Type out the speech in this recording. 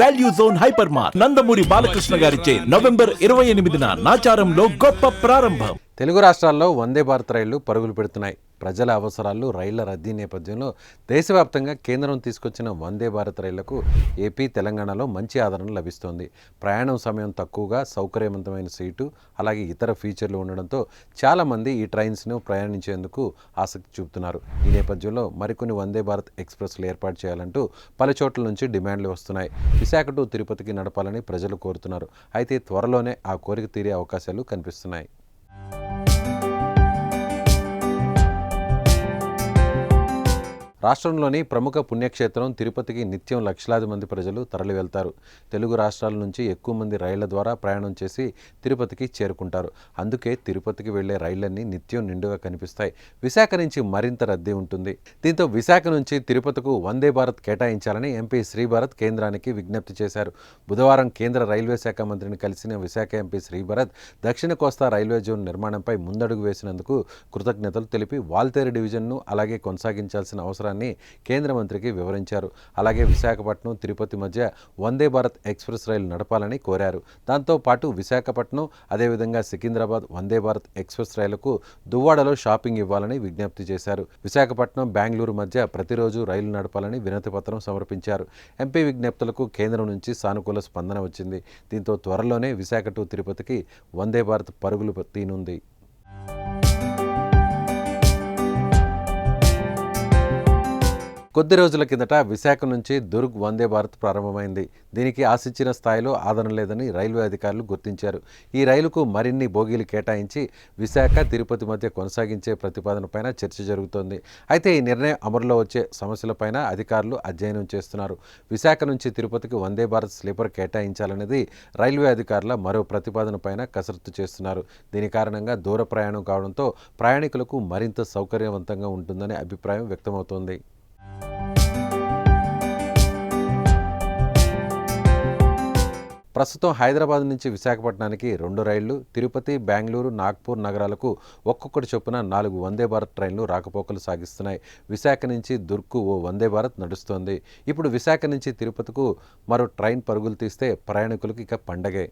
Value zone hyper mart Nandamuri Balakrishna గారిచే November 28న నాచారంలో గొప్ప ప్రారంభం. తెలుగు రాష్ట్రాల్లో వందే భారత్ రైళ్లు పరుగులు పెడుతున్నాయి. ప్రజల అవసరాలు, రైళ్ల రద్దీ నేపథ్యంలో దేశవ్యాప్తంగా కేంద్రం తీసుకొచ్చిన వందే భారత్ రైళ్లకు ఏపీ, తెలంగాణలో మంచి ఆదరణ లభిస్తోంది. ప్రయాణం సమయం తక్కువగా, సౌకర్యవంతమైన సీటు, అలాగే ఇతర ఫీచర్లు ఉండడంతో చాలామంది ఈ ట్రైన్స్ను ప్రయాణించేందుకు ఆసక్తి చూపుతున్నారు. ఈ నేపథ్యంలో మరికొన్ని వందే భారత్ ఎక్స్ప్రెస్లు ఏర్పాటు చేయాలంటూ పలు చోట్ల నుంచి డిమాండ్లు వస్తున్నాయి. విశాఖ టు తిరుపతికి నడపాలని ప్రజలు కోరుతున్నారు. అయితే త్వరలోనే ఆ కోరిక తీరే అవకాశాలు కనిపిస్తున్నాయి. రాష్ట్రంలోని ప్రముఖ పుణ్యక్షేత్రం తిరుపతికి నిత్యం లక్షలాది మంది ప్రజలు తరలి వెళ్తారు. తెలుగు రాష్ట్రాల నుంచి ఎక్కువ మంది రైళ్ల ద్వారా ప్రయాణం చేసి తిరుపతికి చేరుకుంటారు. అందుకే తిరుపతికి వెళ్లే రైళ్లన్నీ నిత్యం నిండుగా కనిపిస్తాయి. విశాఖ నుంచి మరింత రద్దీ ఉంటుంది. దీంతో విశాఖ నుంచి తిరుపతికు వందే భారత్ కేటాయించాలని ఎంపీ శ్రీభరత్ కేంద్రానికి విజ్ఞప్తి చేశారు. బుధవారం కేంద్ర రైల్వే శాఖ మంత్రిని కలిసిన విశాఖ ఎంపీ శ్రీభరత్ దక్షిణ కోస్తా రైల్వే జోన్ నిర్మాణంపై ముందడుగు వేసినందుకు కృతజ్ఞతలు తెలిపి వాల్తేరు డివిజన్ను అలాగే కొనసాగించాల్సిన అవసరాన్ని కేంద్ర మంత్రికి వివరించారు. అలాగే విశాఖపట్నం, తిరుపతి మధ్య వందే భారత్ ఎక్స్ప్రెస్ రైలు నడపాలని కోరారు. దాంతో పాటు విశాఖపట్నం, అదేవిధంగా సికింద్రాబాద్ వందే భారత్ ఎక్స్ప్రెస్ రైలుకు దువ్వాడలో షాపింగ్ ఇవ్వాలని విజ్ఞప్తి చేశారు. విశాఖపట్నం, బెంగళూరు మధ్య ప్రతిరోజు రైలు నడపాలని వినతి పత్రం సమర్పించారు. ఎంపీ విజ్ఞప్తులకు కేంద్రం నుంచి సానుకూల స్పందన వచ్చింది. దీంతో త్వరలోనే విశాఖ టు తిరుపతికి వందే భారత్ పరుగులు తీనుంది. కొద్ది రోజుల కిందట విశాఖ నుంచి దుర్గ్ వందే భారత్ ప్రారంభమైంది. దీనికి ఆశించిన స్థాయిలో ఆదరణ లేదని రైల్వే అధికారులు గుర్తించారు. ఈ రైలుకు మరిన్ని బోగీలు కేటాయించి విశాఖ, తిరుపతి మధ్య కొనసాగించే ప్రతిపాదనపైన చర్చ జరుగుతోంది. అయితే ఈ నిర్ణయం అమలులో వచ్చే సమస్యలపైన అధికారులు అధ్యయనం చేస్తున్నారు. విశాఖ నుంచి తిరుపతికి వందే భారత్ స్లీపర్ కేటాయించాలనేది రైల్వే అధికారుల మరో ప్రతిపాదనపైన కసరత్తు చేస్తున్నారు. దీని కారణంగా దూర ప్రయాణం కావడంతో ప్రయాణికులకు మరింత సౌకర్యవంతంగా ఉంటుందనే అభిప్రాయం వ్యక్తమవుతోంది. ప్రస్తుతం హైదరాబాద్ నుంచి విశాఖపట్నానికి 2 రైళ్లు, తిరుపతి, బెంగళూరు, నాగ్పూర్ నగరాలకు ఒక్కొక్కటి చొప్పున 4 వందే భారత్ ట్రైన్లు రాకపోకలు సాగిస్తున్నాయి. విశాఖ నుంచి దుర్గ్కు ఓ వందే భారత్ నడుస్తోంది. ఇప్పుడు విశాఖ నుంచి తిరుపతికు మరో ట్రైన్ పరుగులు తీస్తే ప్రయాణికులకు ఇక పండగే.